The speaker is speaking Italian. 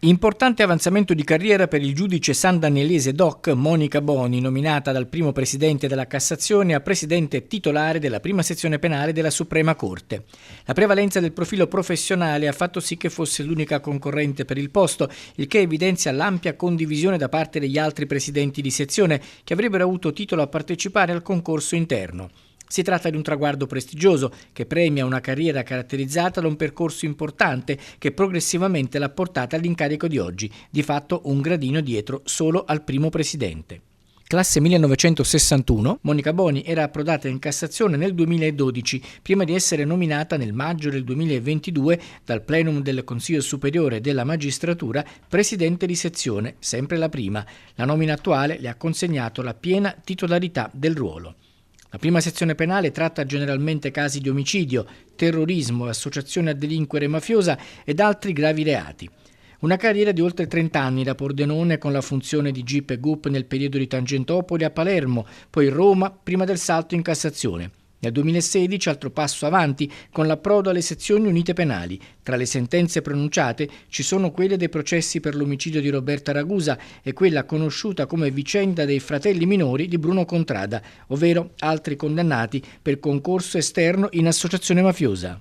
Importante avanzamento di carriera per il giudice sandanelese doc Monica Boni, nominata dal primo presidente della Cassazione a presidente titolare della prima sezione penale della Suprema Corte. La prevalenza del profilo professionale ha fatto sì che fosse l'unica concorrente per il posto, il che evidenzia l'ampia condivisione da parte degli altri presidenti di sezione che avrebbero avuto titolo a partecipare al concorso interno. Si tratta di un traguardo prestigioso che premia una carriera caratterizzata da un percorso importante che progressivamente l'ha portata all'incarico di oggi, di fatto un gradino dietro solo al primo presidente. Classe 1961, Monica Boni era approdata in Cassazione nel 2012, prima di essere nominata nel maggio del 2022 dal plenum del Consiglio Superiore della Magistratura presidente di sezione, sempre la prima. La nomina attuale le ha consegnato la piena titolarità del ruolo. La prima sezione penale tratta generalmente casi di omicidio, terrorismo, associazione a delinquere mafiosa ed altri gravi reati. Una carriera di oltre 30 anni da Pordenone con la funzione di GIP e GUP nel periodo di Tangentopoli a Palermo, poi Roma prima del salto in Cassazione. Nel 2016 altro passo avanti con l'approdo alle sezioni unite penali. Tra le sentenze pronunciate ci sono quelle dei processi per l'omicidio di Roberta Ragusa e quella conosciuta come vicenda dei fratelli minori di Bruno Contrada, ovvero altri condannati per concorso esterno in associazione mafiosa.